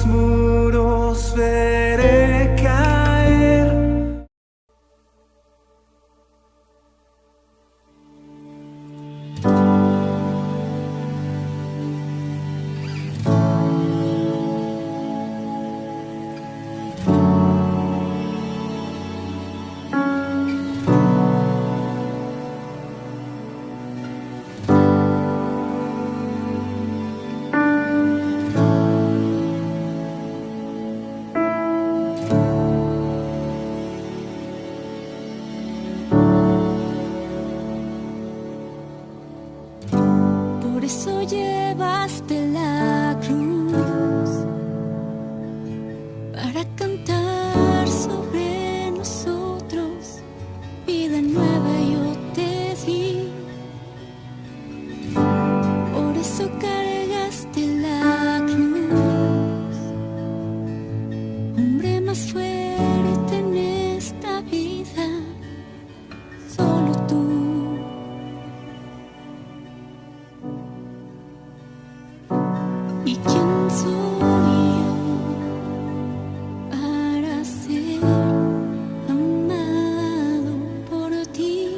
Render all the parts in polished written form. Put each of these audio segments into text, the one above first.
los muros veré caer. Por eso llevaste la cruz, para cantar sobre nosotros. Vida nueva yo te di. Por eso cargaste la cruz, hombre más fuerte en esta vida, solo tú. ¿Y quién soy yo para ser amado por ti?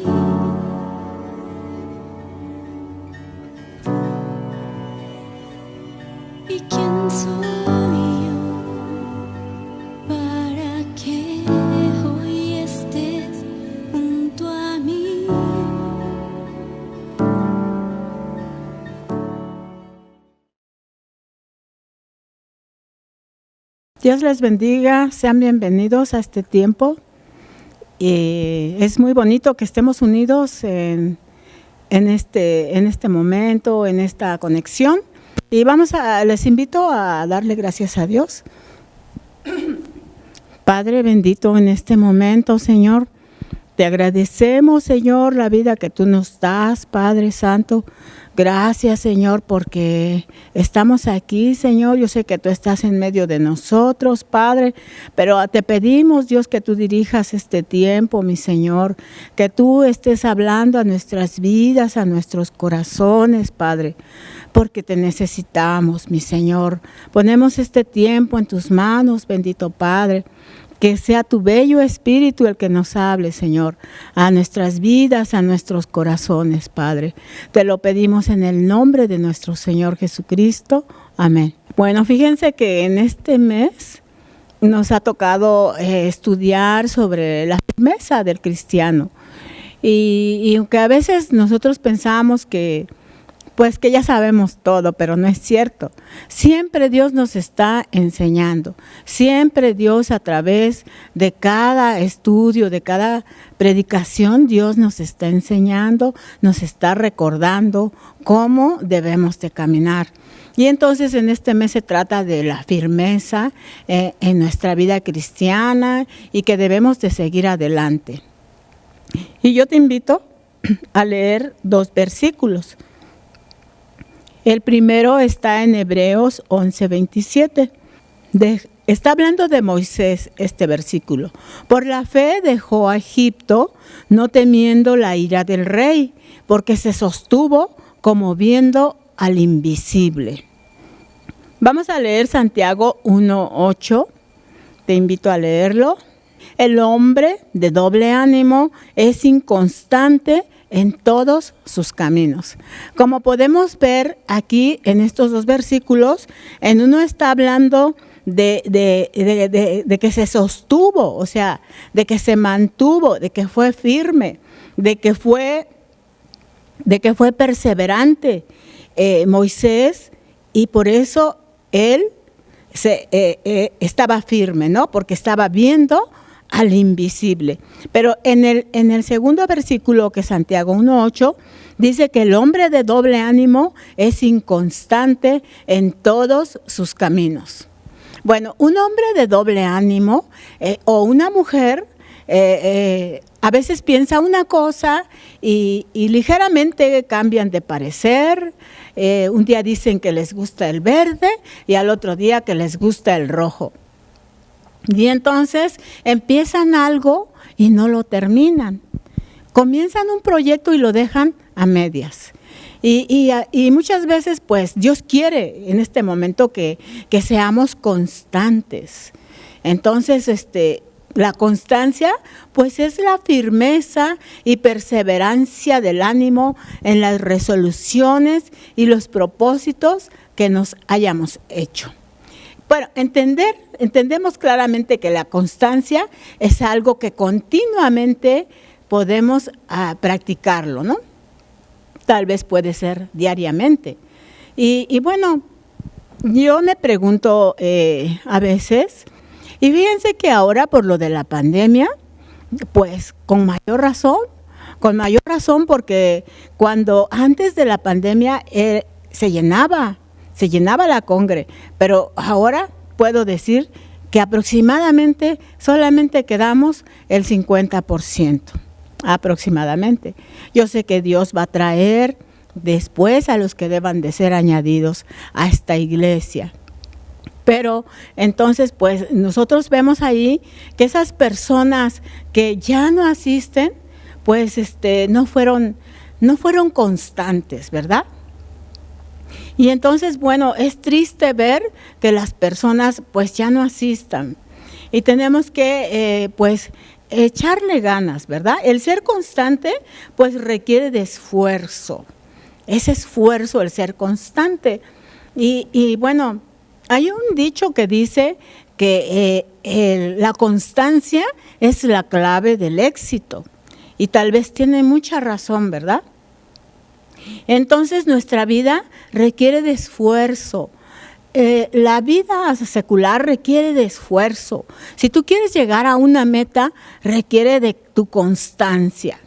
¿Y quién soy yo para que hoy estés junto a mí? Dios les bendiga, sean bienvenidos a este tiempo. Es muy bonito que estemos unidos en este momento, en esta conexión. Y les invito a darle gracias a Dios. Padre bendito, en este momento, Señor, te agradecemos, Señor, la vida que tú nos das, Padre Santo. Gracias, Señor, porque estamos aquí, Señor. Yo sé que tú estás en medio de nosotros, Padre, pero te pedimos, Dios, que tú dirijas este tiempo, mi Señor, que tú estés hablando a nuestras vidas, a nuestros corazones, Padre, porque te necesitamos, mi Señor. Ponemos este tiempo en tus manos, bendito Padre. Que sea tu bello Espíritu el que nos hable, Señor, a nuestras vidas, a nuestros corazones, Padre. Te lo pedimos en el nombre de nuestro Señor Jesucristo. Amén. Bueno, fíjense que en este mes nos ha tocado estudiar sobre la firmeza del cristiano. Y aunque a veces nosotros pensamos que ya sabemos todo, pero no es cierto. Siempre Dios nos está enseñando. Siempre Dios, a través de cada estudio, de cada predicación, Dios nos está enseñando, nos está recordando cómo debemos de caminar. Y entonces en este mes se trata de la firmeza en nuestra vida cristiana y que debemos de seguir adelante. Y yo te invito a leer 2 versículos. El primero está en Hebreos 11:27. Está hablando de Moisés este versículo. Por la fe dejó a Egipto, no temiendo la ira del rey, porque se sostuvo como viendo al invisible. Vamos a leer Santiago 1:8. Te invito a leerlo. El hombre de doble ánimo es inconstante en todos sus caminos. Como podemos ver aquí en estos 2 versículos, en uno está hablando de que se sostuvo, o sea, de que se mantuvo, de que fue firme, de que fue perseverante Moisés, y por eso él estaba firme, ¿no? Porque estaba viendo al invisible. Pero en el segundo versículo, que es Santiago 1:8, dice que el hombre de doble ánimo es inconstante en todos sus caminos. Bueno, un hombre de doble ánimo o una mujer a veces piensa una cosa y ligeramente cambian de parecer. Un día dicen que les gusta el verde y al otro día que les gusta el rojo. Y entonces empiezan algo y no lo terminan. Comienzan un proyecto y lo dejan a medias. Y muchas veces, pues, Dios quiere en este momento que seamos constantes. Entonces, la constancia, pues, es la firmeza y perseverancia del ánimo en las resoluciones y los propósitos que nos hayamos hecho. Bueno, entendemos claramente que la constancia es algo que continuamente podemos practicarlo, ¿no? Tal vez puede ser diariamente. Y bueno, yo me pregunto a veces, y fíjense que ahora por lo de la pandemia, pues con mayor razón porque cuando antes de la pandemia se llenaba la congre, pero ahora puedo decir que aproximadamente solamente quedamos el 50%. Aproximadamente. Yo sé que Dios va a traer después a los que deban de ser añadidos a esta iglesia. Pero entonces, pues nosotros vemos ahí que esas personas que ya no asisten, pues no fueron constantes, ¿verdad? Y entonces, bueno, es triste ver que las personas pues ya no asistan. Y tenemos que, pues, echarle ganas, ¿verdad? El ser constante, pues, requiere de esfuerzo. Es esfuerzo el ser constante. Y bueno, hay un dicho que dice que la constancia es la clave del éxito. Y tal vez tiene mucha razón, ¿verdad? Entonces, nuestra vida requiere de esfuerzo. La vida secular requiere de esfuerzo. Si tú quieres llegar a una meta, requiere de tu constancia.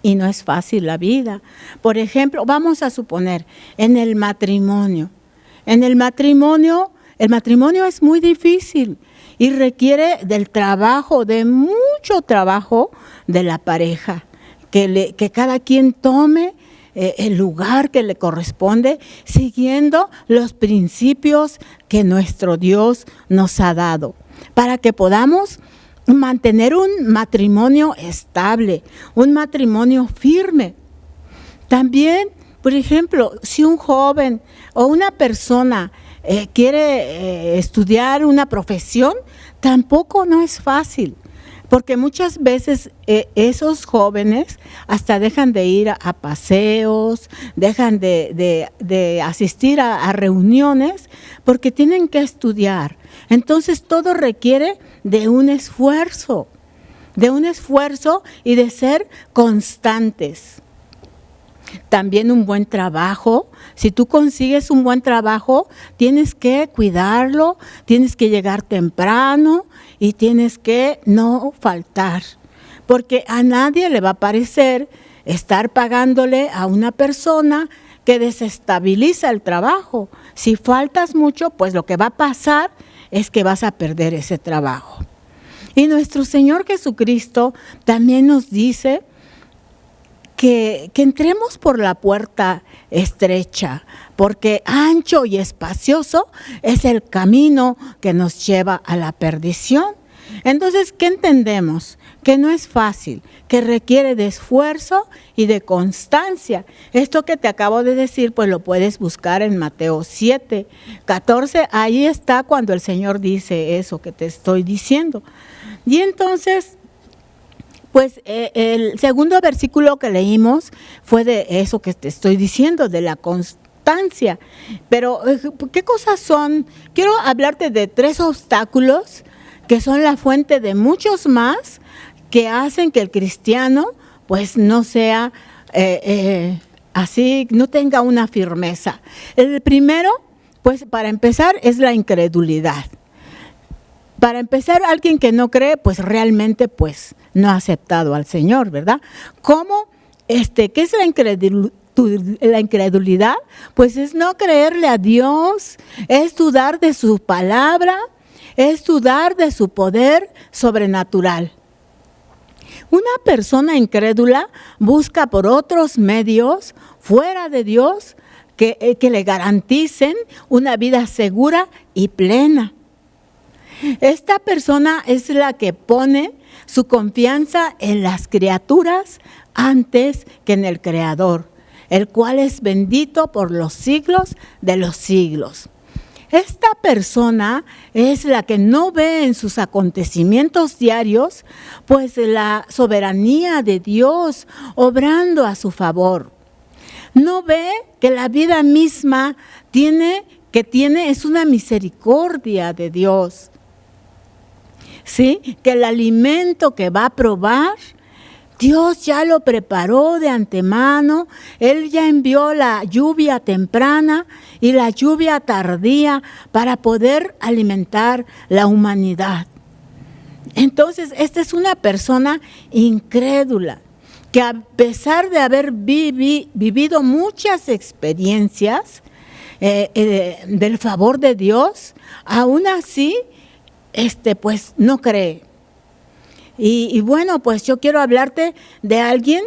Y no es fácil la vida. Por ejemplo, vamos a suponer, en el matrimonio. El matrimonio es muy difícil y requiere del trabajo, de mucho trabajo de la pareja. Que cada quien tome el lugar que le corresponde, siguiendo los principios que nuestro Dios nos ha dado, para que podamos mantener un matrimonio estable, un matrimonio firme. También, por ejemplo, si un joven o una persona quiere estudiar una profesión, tampoco no es fácil. Porque muchas veces esos jóvenes hasta dejan de ir a paseos, dejan de asistir a reuniones porque tienen que estudiar. Entonces todo requiere de un esfuerzo y de ser constantes. También un buen trabajo. Si tú consigues un buen trabajo, tienes que cuidarlo, tienes que llegar temprano y tienes que no faltar. Porque a nadie le va a parecer estar pagándole a una persona que desestabiliza el trabajo. Si faltas mucho, pues lo que va a pasar es que vas a perder ese trabajo. Y nuestro Señor Jesucristo también nos dice que entremos por la puerta estrecha, porque ancho y espacioso es el camino que nos lleva a la perdición. Entonces, ¿qué entendemos? Que no es fácil, que requiere de esfuerzo y de constancia. Esto que te acabo de decir, pues lo puedes buscar en Mateo 7, 14, ahí está cuando el Señor dice eso que te estoy diciendo. Y entonces, pues el segundo versículo que leímos fue de eso que te estoy diciendo, de la constancia. Pero, ¿qué cosas son? Quiero hablarte de 3 obstáculos que son la fuente de muchos más que hacen que el cristiano pues no sea así, no tenga una firmeza. El primero, pues para empezar, es la incredulidad. Para empezar, alguien que no cree, pues realmente pues no ha aceptado al Señor, ¿verdad? ¿Cómo? ¿Qué es la incredulidad? Pues es no creerle a Dios, es dudar de su palabra, es dudar de su poder sobrenatural. Una persona incrédula busca por otros medios fuera de Dios que le garanticen una vida segura y plena. Esta persona es la que pone su confianza en las criaturas antes que en el Creador. el cual es bendito por los siglos de los siglos. Esta persona es la que no ve en sus acontecimientos diarios, pues la soberanía de Dios obrando a su favor. No ve que la vida misma es una misericordia de Dios. ¿Sí? Que el alimento que va a probar, Dios ya lo preparó de antemano. Él ya envió la lluvia temprana y la lluvia tardía para poder alimentar la humanidad. Entonces, esta es una persona incrédula, que a pesar de haber vivido muchas experiencias del favor de Dios, aún así, pues no cree. Y bueno, pues yo quiero hablarte de alguien,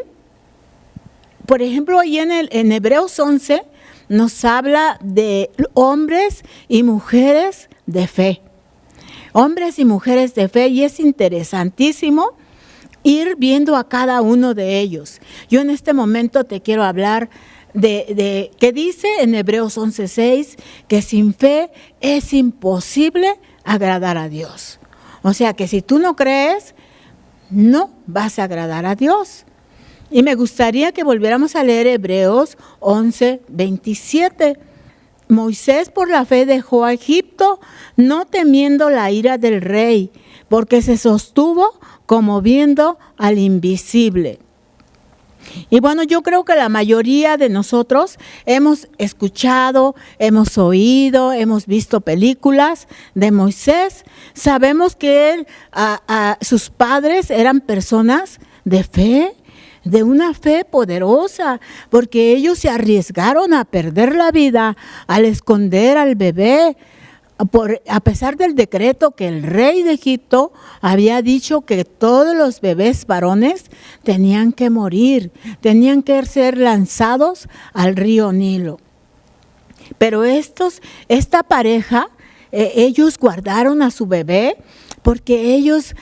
por ejemplo, ahí en Hebreos 11 nos habla de hombres y mujeres de fe. Hombres y mujeres de fe, y es interesantísimo ir viendo a cada uno de ellos. Yo en este momento te quiero hablar de que dice en Hebreos 11:6 que sin fe es imposible agradar a Dios. O sea que si tú no crees, no vas a agradar a Dios. Y me gustaría que volviéramos a leer Hebreos 11:27. Moisés por la fe dejó a Egipto, no temiendo la ira del rey, porque se sostuvo como viendo al invisible. Y bueno, yo creo que la mayoría de nosotros hemos escuchado, hemos oído, hemos visto películas de Moisés. Sabemos que sus padres eran personas de fe, de una fe poderosa, porque ellos se arriesgaron a perder la vida al esconder al bebé, a pesar del decreto que el rey de Egipto había dicho que todos los bebés varones tenían que morir, tenían que ser lanzados al río Nilo. Pero esta pareja, ellos guardaron a su bebé porque ellos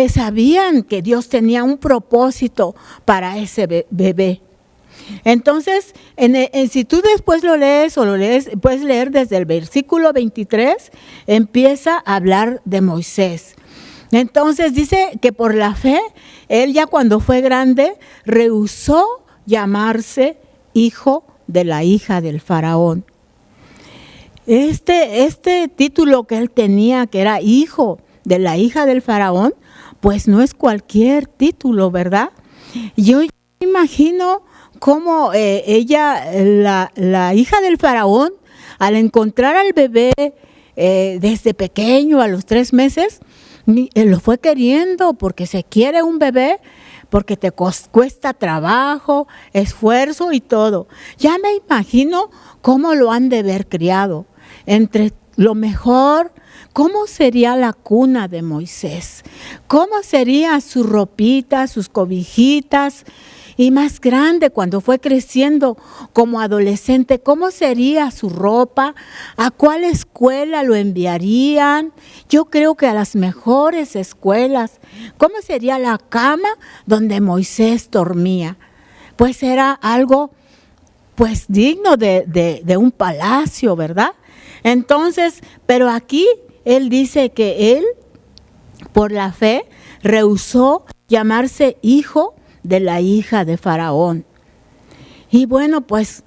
sabían que Dios tenía un propósito para ese bebé. Entonces, si tú después lo lees puedes leer desde el versículo 23, empieza a hablar de Moisés. Entonces dice que por la fe, él ya cuando fue grande, rehusó llamarse hijo de la hija del faraón. Este título que él tenía, que era hijo de la hija del faraón, pues no es cualquier título, ¿verdad? Yo imagino cómo ella, la hija del faraón, al encontrar al bebé desde pequeño, a los 3 meses, lo fue queriendo porque se quiere un bebé, porque te cuesta trabajo, esfuerzo y todo. Ya me imagino cómo lo han de ver criado. Entre lo mejor, ¿cómo sería la cuna de Moisés? ¿Cómo sería su ropita, sus cobijitas? Y más grande, cuando fue creciendo como adolescente, ¿cómo sería su ropa? ¿A cuál escuela lo enviarían? Yo creo que a las mejores escuelas. ¿Cómo sería la cama donde Moisés dormía? Pues era algo pues digno de un palacio, ¿verdad? Entonces, pero aquí él dice que él, por la fe, rehusó llamarse hijo de la hija de Faraón. Y bueno, pues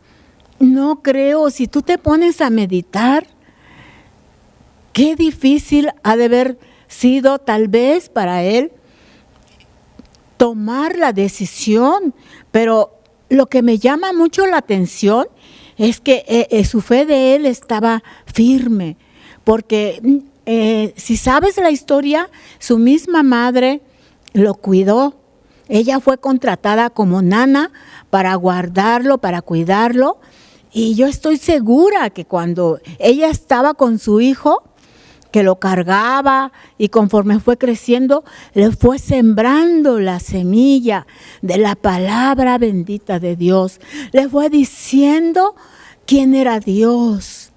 no creo, si tú te pones a meditar, qué difícil ha de haber sido tal vez para él tomar la decisión, pero lo que me llama mucho la atención es que su fe de él estaba firme, porque si sabes la historia, su misma madre lo cuidó. Ella fue contratada como nana para guardarlo, para cuidarlo, y yo estoy segura que cuando ella estaba con su hijo, que lo cargaba y conforme fue creciendo, le fue sembrando la semilla de la palabra bendita de Dios. Le fue diciendo quién era Dios.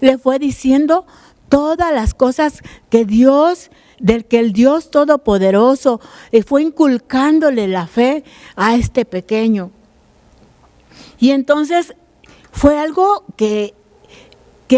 Le fue diciendo todas las cosas que Dios, del que el Dios Todopoderoso, fue inculcándole la fe a este pequeño. Y entonces fue algo que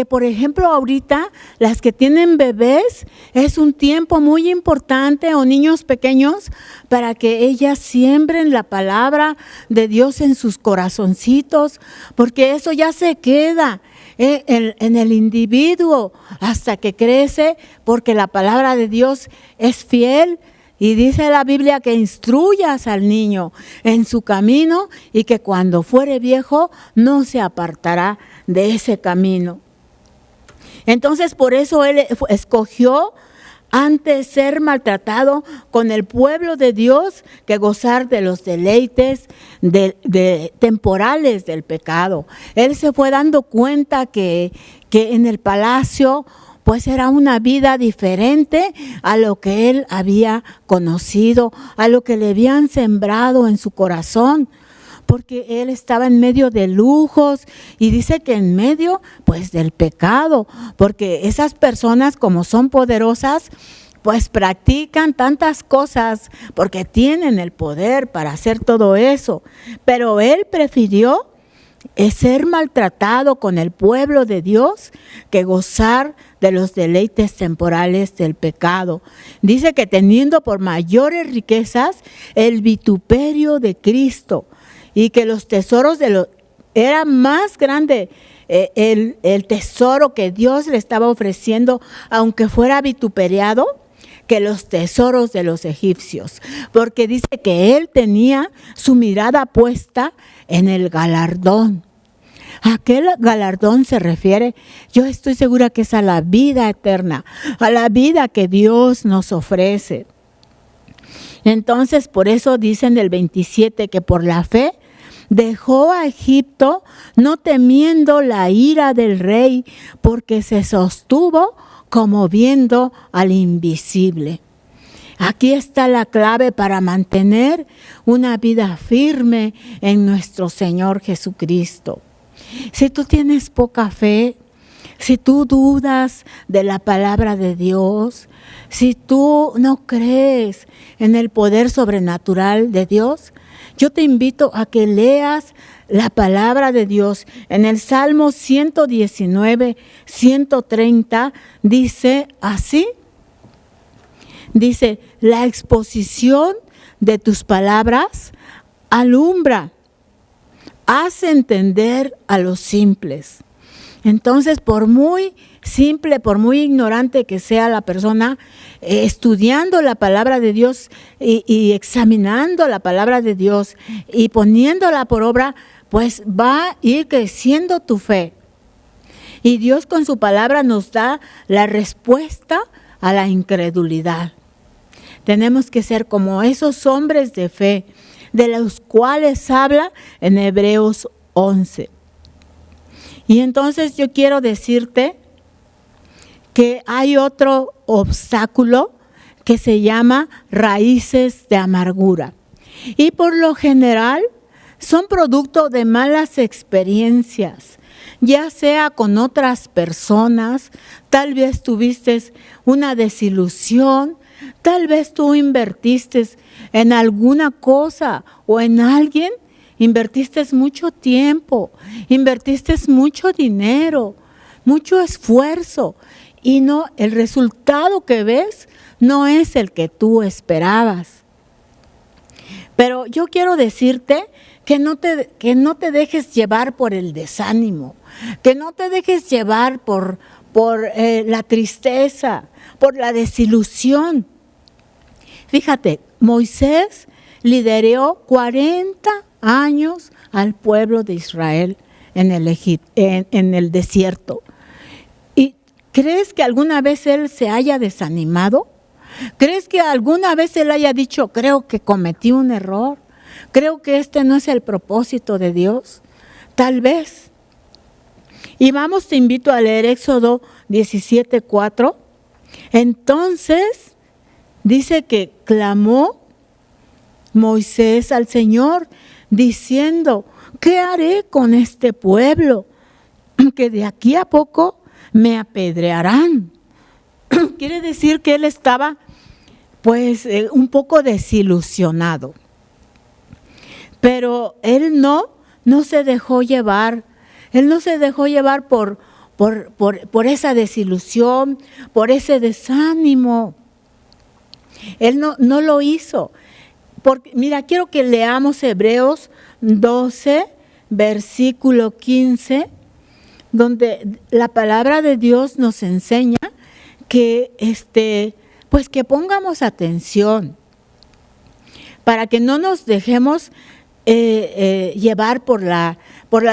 por ejemplo ahorita las que tienen bebés es un tiempo muy importante, o niños pequeños, para que ellas siembren la palabra de Dios en sus corazoncitos, porque eso ya se queda en el individuo hasta que crece, porque la palabra de Dios es fiel. Y dice la Biblia que instruyas al niño en su camino y que cuando fuere viejo no se apartará de ese camino. Entonces por eso él escogió antes ser maltratado con el pueblo de Dios que gozar de los deleites temporales del pecado. Él se fue dando cuenta que en el palacio pues era una vida diferente a lo que él había conocido, a lo que le habían sembrado en su corazón, porque él estaba en medio de lujos y dice que en medio pues del pecado, porque esas personas como son poderosas pues practican tantas cosas porque tienen el poder para hacer todo eso, pero él prefirió ser maltratado con el pueblo de Dios que gozar de los deleites temporales del pecado. Dice que teniendo por mayores riquezas el vituperio de Cristo, y que los tesoros era más grande el tesoro que Dios le estaba ofreciendo, aunque fuera vituperiado, que los tesoros de los egipcios, porque dice que él tenía su mirada puesta en el galardón. Aquel galardón se refiere, yo estoy segura que es a la vida eterna, a la vida que Dios nos ofrece. Entonces, por eso dicen del 27 que por la fe dejó a Egipto no temiendo la ira del rey, porque se sostuvo como viendo al invisible. Aquí está la clave para mantener una vida firme en nuestro Señor Jesucristo. Si tú tienes poca fe, si tú dudas de la palabra de Dios, si tú no crees en el poder sobrenatural de Dios, yo te invito a que leas la palabra de Dios. En el Salmo 119, 130 dice así. Dice, la exposición de tus palabras alumbra, hace entender a los simples. Entonces, por muy simple, por muy ignorante que sea la persona, estudiando la palabra de Dios y examinando la palabra de Dios y poniéndola por obra, pues va a ir creciendo tu fe. Y Dios con su palabra nos da la respuesta a la incredulidad. Tenemos que ser como esos hombres de fe, de los cuales habla en Hebreos 11. Y entonces yo quiero decirte que hay otro obstáculo que se llama raíces de amargura. Y por lo general son producto de malas experiencias, ya sea con otras personas, tal vez tuviste una desilusión, tal vez tú invertiste en alguna cosa o en alguien. Invertiste mucho tiempo, invertiste mucho dinero, mucho esfuerzo y no, el resultado que ves no es el que tú esperabas. Pero yo quiero decirte que no te dejes llevar por el desánimo, que no te dejes llevar por la tristeza, por la desilusión. Fíjate, Moisés lideró 40 años al pueblo de Israel en el desierto. ¿Y crees que alguna vez él se haya desanimado? ¿Crees que alguna vez él haya dicho, creo que cometí un error? ¿Creo que este no es el propósito de Dios? Tal vez. Y vamos, te invito a leer Éxodo 17:4. Entonces, dice que clamó Moisés al Señor, diciendo, ¿qué haré con este pueblo? Que de aquí a poco me apedrearán. Quiere decir que él estaba pues un poco desilusionado. Pero él no no se dejó llevar. Él no se dejó llevar por esa desilusión, por ese desánimo. Él no lo hizo. Porque, mira, quiero que leamos Hebreos 12, versículo 15, donde la palabra de Dios nos enseña que, pues que pongamos atención para que no nos dejemos llevar por la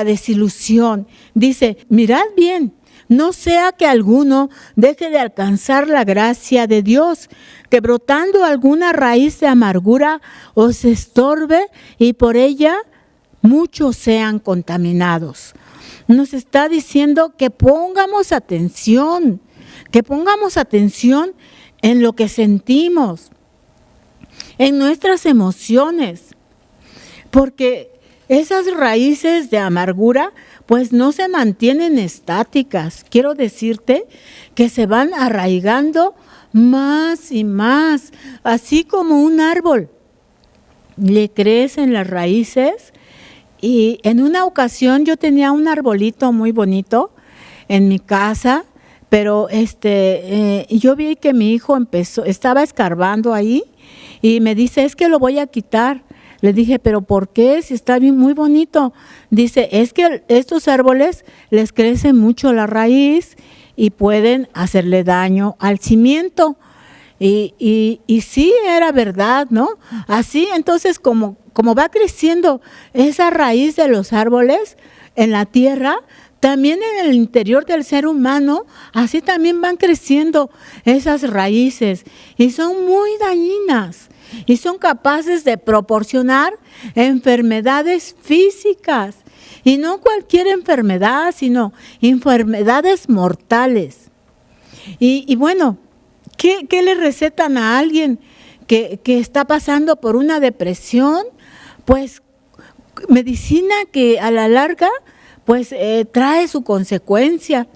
desilusión. Dice, mirad bien, no sea que alguno deje de alcanzar la gracia de Dios, que brotando alguna raíz de amargura os estorbe y por ella muchos sean contaminados. Nos está diciendo que pongamos atención en lo que sentimos, en nuestras emociones, porque esas raíces de amargura pues no se mantienen estáticas. Quiero decirte que se van arraigando más y más, así como un árbol. Le crecen las raíces y en una ocasión yo tenía un arbolito muy bonito en mi casa, pero yo vi que mi hijo estaba escarbando ahí y me dice, es que lo voy a quitar. Le dije, ¿pero por qué? Si está bien, muy bonito. Dice, es que estos árboles les crece mucho la raíz y pueden hacerle daño al cimiento. Y sí, era verdad, ¿no? Así, entonces, como va creciendo esa raíz de los árboles en la tierra, también en el interior del ser humano, así también van creciendo esas raíces y son muy dañinas. Y son capaces de proporcionar enfermedades físicas. Y no cualquier enfermedad, sino enfermedades mortales. Y bueno, ¿qué le recetan a alguien que está pasando por una depresión? Pues medicina que a la larga pues trae su consecuencia.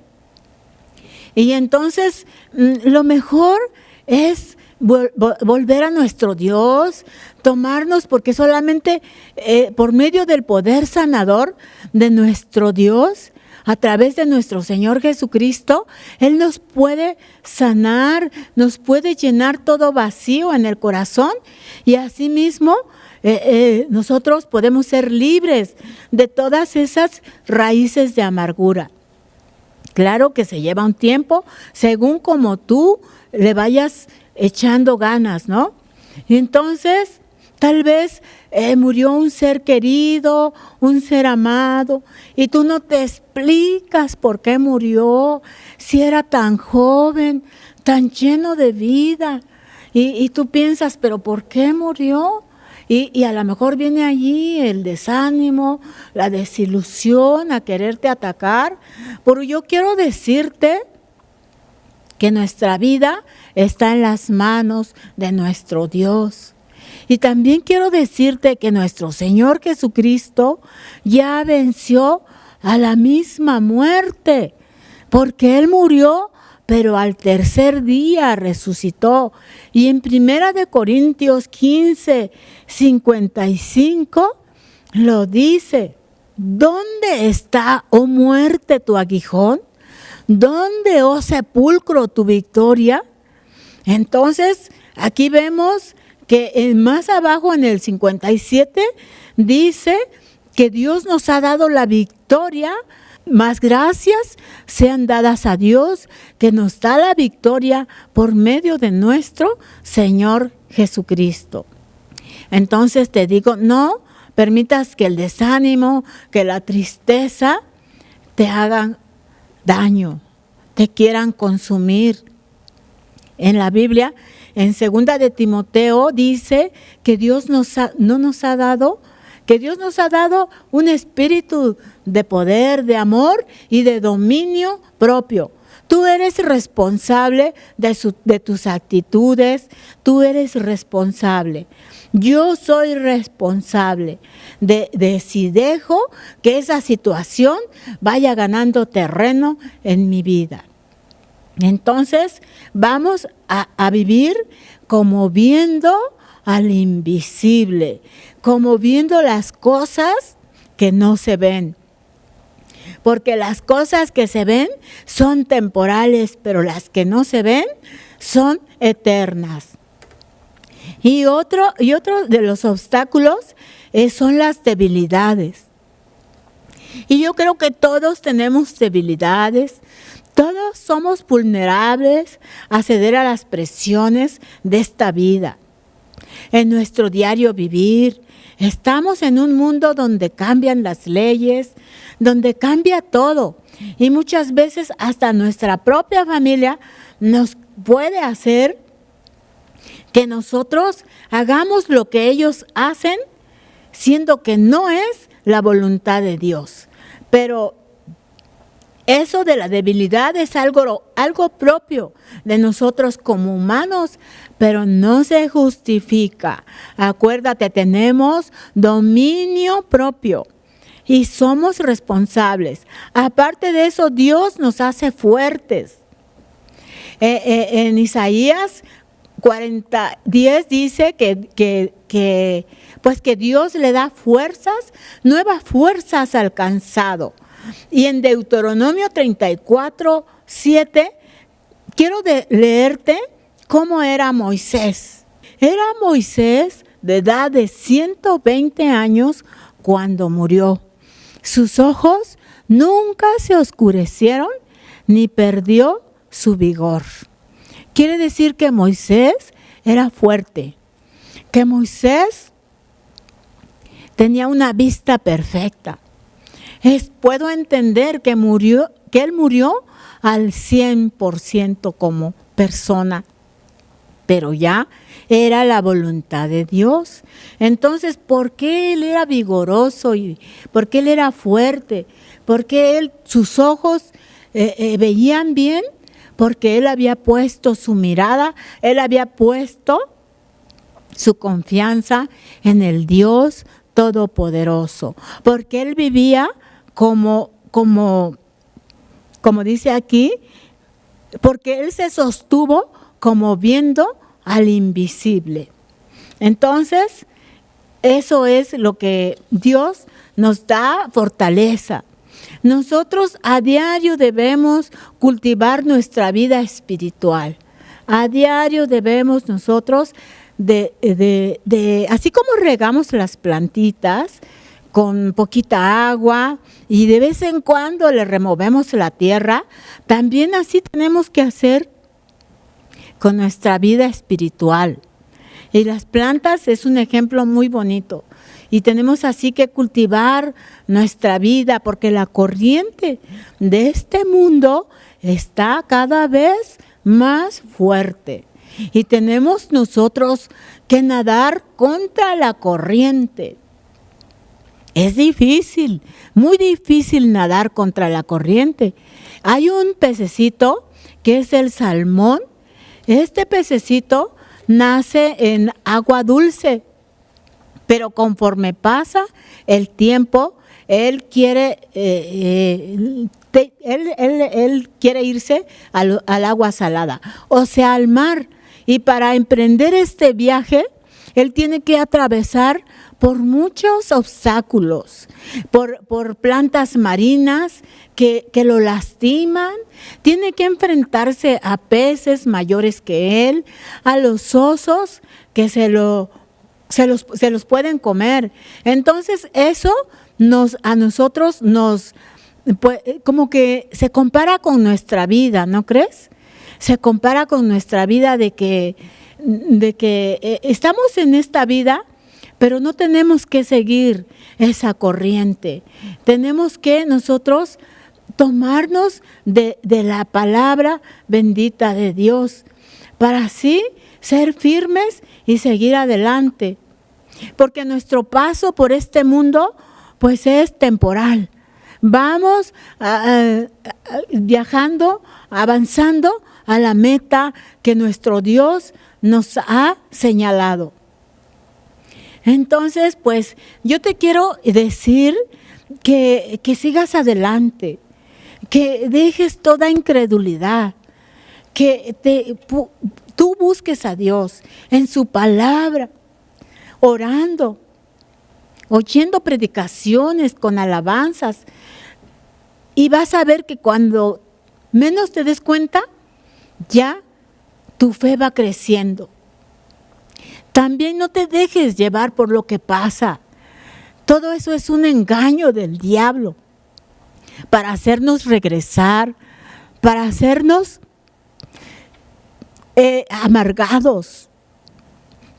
Y entonces lo mejor es volver a nuestro Dios, tomarnos, porque solamente por medio del poder sanador de nuestro Dios, a través de nuestro Señor Jesucristo, Él nos puede sanar, nos puede llenar todo vacío en el corazón y asimismo nosotros podemos ser libres de todas esas raíces de amargura. Claro que se lleva un tiempo, según como tú le vayas echando ganas, ¿no? Y entonces, tal vez murió un ser querido, un ser amado, y tú no te explicas por qué murió, si era tan joven, tan lleno de vida, y tú piensas, ¿pero por qué murió? Y a lo mejor viene allí el desánimo, la desilusión a quererte atacar, pero yo quiero decirte que nuestra vida está en las manos de nuestro Dios. Y también quiero decirte que nuestro Señor Jesucristo ya venció a la misma muerte, porque Él murió, pero al tercer día resucitó. Y en 1 Corintios 15, 55 lo dice, ¿dónde está, oh muerte, tu aguijón? ¿Dónde, oh sepulcro, tu victoria? Entonces, aquí vemos que más abajo en el 57 dice que Dios nos ha dado la victoria, más gracias sean dadas a Dios que nos da la victoria por medio de nuestro Señor Jesucristo. Entonces te digo, no permitas que el desánimo, que la tristeza te hagan daño, te quieran consumir. En la Biblia, en 2 de Timoteo, dice que Dios nos ha dado un espíritu de poder, de amor y de dominio propio. Tú eres responsable de tus actitudes, tú eres responsable. Yo soy responsable de si dejo que esa situación vaya ganando terreno en mi vida. Entonces vamos a vivir como viendo al invisible, como viendo las cosas que no se ven. Porque las cosas que se ven son temporales, pero las que no se ven son eternas. Y otro de los obstáculos son las debilidades. Y yo creo que todos tenemos debilidades, todos somos vulnerables a ceder a las presiones de esta vida. En nuestro diario vivir, estamos en un mundo donde cambian las leyes, donde cambia todo. Y muchas veces hasta nuestra propia familia nos puede hacer que nosotros hagamos lo que ellos hacen, siendo que no es la voluntad de Dios. Pero eso de la debilidad es algo propio de nosotros como humanos, pero no se justifica. Acuérdate, tenemos dominio propio y somos responsables. Aparte de eso, Dios nos hace fuertes. En Isaías 40:10 dice que Dios le da fuerzas, nuevas fuerzas al cansado. Y en Deuteronomio 34:7 quiero leerte cómo era Moisés. Era Moisés de edad de 120 años cuando murió. Sus ojos nunca se oscurecieron ni perdió su vigor. Quiere decir que Moisés era fuerte, que Moisés tenía una vista perfecta. Puedo entender que él murió al 100% como persona, pero ya era la voluntad de Dios. Entonces, ¿por qué él era vigoroso y por qué él era fuerte? ¿Por qué sus ojos veían bien? Porque él había puesto su mirada, él había puesto su confianza en el Dios Todopoderoso, porque él vivía como dice aquí, porque él se sostuvo como viendo al invisible. Entonces, eso es lo que Dios nos da fortaleza. Nosotros a diario debemos cultivar nuestra vida espiritual. A diario debemos nosotros así como regamos las plantitas con poquita agua y de vez en cuando le removemos la tierra, también así tenemos que hacer con nuestra vida espiritual. Y las plantas es un ejemplo muy bonito. Y tenemos así que cultivar nuestra vida, porque la corriente de este mundo está cada vez más fuerte. Y tenemos nosotros que nadar contra la corriente. Es difícil, muy difícil nadar contra la corriente. Hay un pececito que es el salmón. Este pececito nace en agua dulce, pero conforme pasa el tiempo, él quiere irse al agua salada, o sea, al mar. Y para emprender este viaje, él tiene que atravesar por muchos obstáculos, por plantas marinas que lo lastiman, tiene que enfrentarse a peces mayores que él, a los osos que se los pueden comer. Entonces eso a nosotros pues, como que se compara con nuestra vida, ¿no crees? Se compara con nuestra vida de que estamos en esta vida, pero no tenemos que seguir esa corriente. Tenemos que nosotros tomarnos de la palabra bendita de Dios para así ser firmes y seguir adelante. Porque nuestro paso por este mundo pues es temporal. Vamos viajando, avanzando a la meta que nuestro Dios nos ha señalado. Entonces, pues yo te quiero decir que sigas adelante, que dejes toda incredulidad, que tú busques a Dios en su palabra, orando oyendo predicaciones con alabanzas. Y vas a ver que cuando menos te des cuenta, ya tu fe va creciendo. También no te dejes llevar por lo que pasa. Todo eso es un engaño del diablo para hacernos regresar, para hacernos amargados.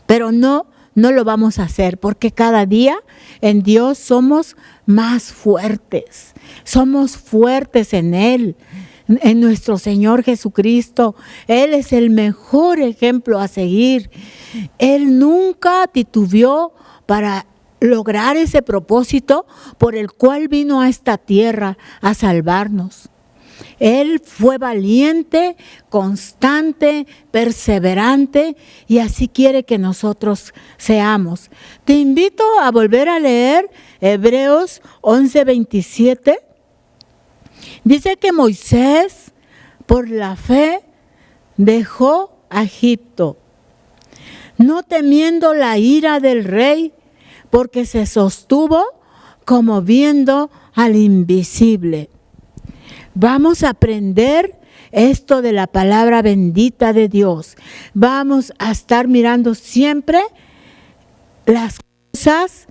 Pero no lo vamos a hacer, porque cada día en Dios somos más fuertes. Somos fuertes en Él, en nuestro Señor Jesucristo. Él es el mejor ejemplo a seguir. Él nunca titubeó para lograr ese propósito por el cual vino a esta tierra a salvarnos. Él fue valiente, constante, perseverante, y así quiere que nosotros seamos. Te invito a volver a leer Hebreos 11:27. Dice que Moisés, por la fe, dejó a Egipto, no temiendo la ira del rey, porque se sostuvo como viendo al invisible. Vamos a aprender esto de la palabra bendita de Dios. Vamos a estar mirando siempre las cosas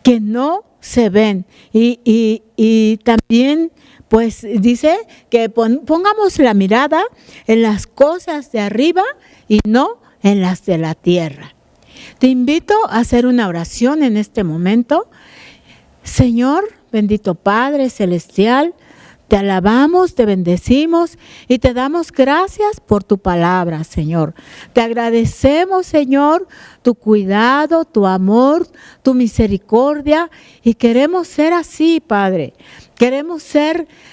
que no se ven. Y también, pues dice que pongamos la mirada en las cosas de arriba y no en las de la tierra. Te invito a hacer una oración en este momento. Señor, bendito Padre Celestial, te alabamos, te bendecimos y te damos gracias por tu palabra, Señor. Te agradecemos, Señor, tu cuidado, tu amor, tu misericordia, y queremos ser así, Padre. Queremos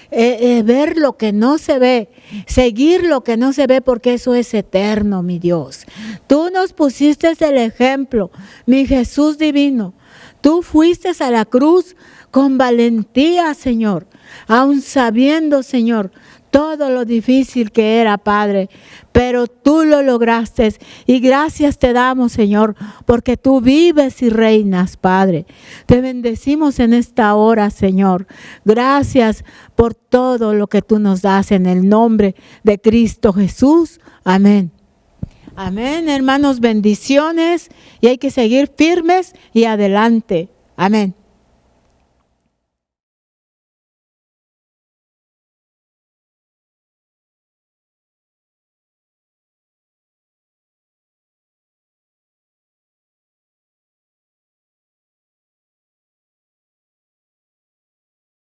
ver lo que no se ve, seguir lo que no se ve, porque eso es eterno, mi Dios. Tú nos pusiste el ejemplo, mi Jesús divino. Tú fuiste a la cruz con valentía, Señor, aun sabiendo, Señor, todo lo difícil que era, Padre, pero tú lo lograste, y gracias te damos, Señor, porque tú vives y reinas, Padre. Te bendecimos en esta hora, Señor. Gracias por todo lo que tú nos das en el nombre de Cristo Jesús. Amén. Amén, hermanos, bendiciones, y hay que seguir firmes y adelante. Amén.